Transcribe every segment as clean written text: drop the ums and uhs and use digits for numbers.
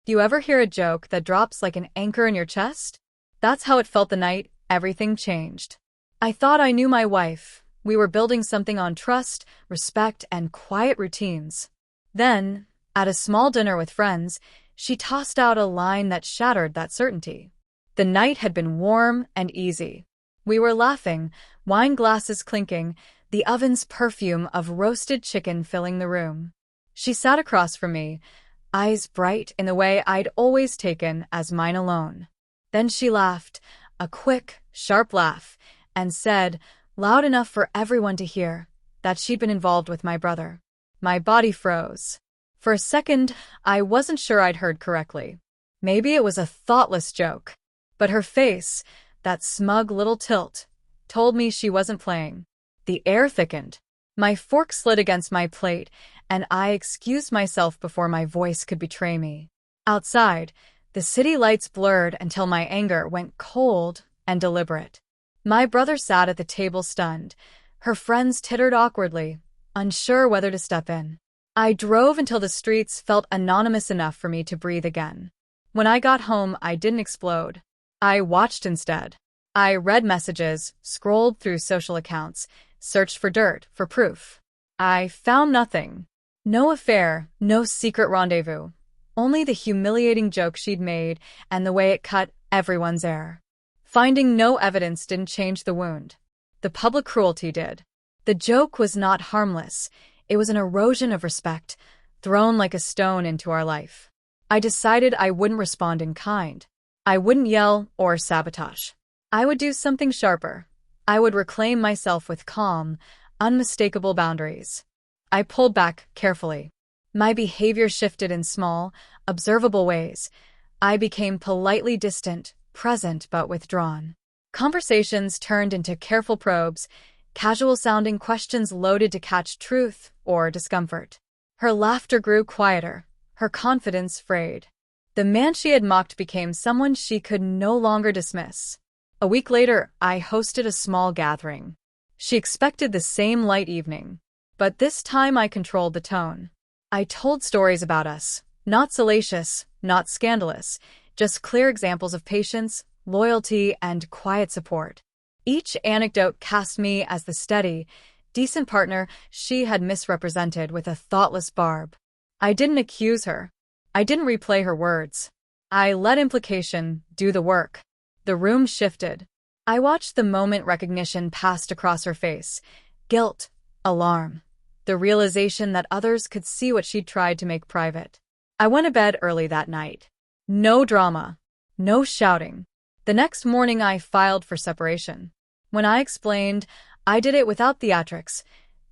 Do you ever hear a joke that drops like an anchor in your chest? That's how it felt the night everything changed. I thought I knew my wife. We were building something on trust, respect, and quiet routines. Then, at a small dinner with friends, she tossed out a line that shattered that certainty. The night had been warm and easy. We were laughing, wine glasses clinking, the oven's perfume of roasted chicken filling the room. She sat across from me, eyes bright in the way I'd always taken as mine alone. Then she laughed, a quick, sharp laugh, and said, loud enough for everyone to hear, that she'd been involved with my brother. My body froze. For a second, I wasn't sure I'd heard correctly. Maybe it was a thoughtless joke. But her face, that smug little tilt, told me she wasn't playing. The air thickened. My fork slid against my plate, and I excused myself before my voice could betray me. Outside, the city lights blurred until my anger went cold and deliberate. My brother sat at the table stunned. Her friends tittered awkwardly, unsure whether to step in. I drove until the streets felt anonymous enough for me to breathe again. When I got home, I didn't explode. I watched instead. I read messages, scrolled through social accounts, searched for dirt, for proof. I found nothing. No affair, no secret rendezvous. Only the humiliating joke she'd made and the way it cut everyone's air. Finding no evidence didn't change the wound. The public cruelty did. The joke was not harmless. It was an erosion of respect, thrown like a stone into our life. I decided I wouldn't respond in kind. I wouldn't yell or sabotage. I would do something sharper. I would reclaim myself with calm, unmistakable boundaries. I pulled back carefully. My behavior shifted in small, observable ways. I became politely distant, present but withdrawn. Conversations turned into careful probes, casual-sounding questions loaded to catch truth or discomfort. Her laughter grew quieter, her confidence frayed. The man she had mocked became someone she could no longer dismiss. A week later, I hosted a small gathering. She expected the same light evening, but this time I controlled the tone. I told stories about us, not salacious, not scandalous, just clear examples of patience, loyalty, and quiet support. Each anecdote cast me as the steady, decent partner she had misrepresented with a thoughtless barb. I didn't accuse her. I didn't replay her words. I let implication do the work. The room shifted. I watched the moment recognition passed across her face. Guilt, alarm, the realization that others could see what she'd tried to make private. I went to bed early that night. No drama. No shouting. The next morning I filed for separation. When I explained, I did it without theatrics.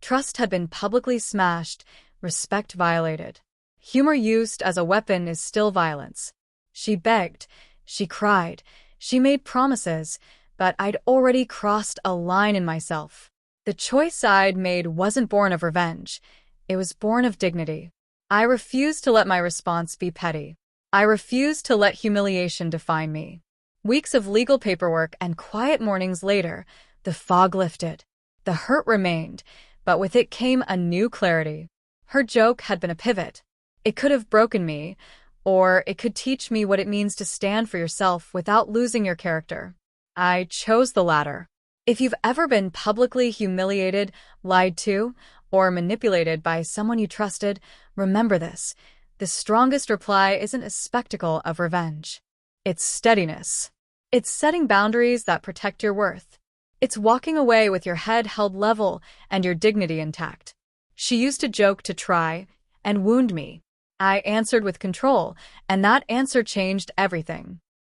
Trust had been publicly smashed, respect violated. Humor used as a weapon is still violence. She begged, she cried, she made promises, but I'd already crossed a line in myself. The choice I'd made wasn't born of revenge. It was born of dignity. I refused to let my response be petty. I refused to let humiliation define me. Weeks of legal paperwork and quiet mornings later, the fog lifted. The hurt remained, but with it came a new clarity. Her joke had been a pivot. It could have broken me, or it could teach me what it means to stand for yourself without losing your character. I chose the latter. If you've ever been publicly humiliated, lied to, or manipulated by someone you trusted, remember this. The strongest reply isn't a spectacle of revenge. It's steadiness. It's setting boundaries that protect your worth. It's walking away with your head held level and your dignity intact. She used a joke to try and wound me. I answered with control, and that answer changed everything.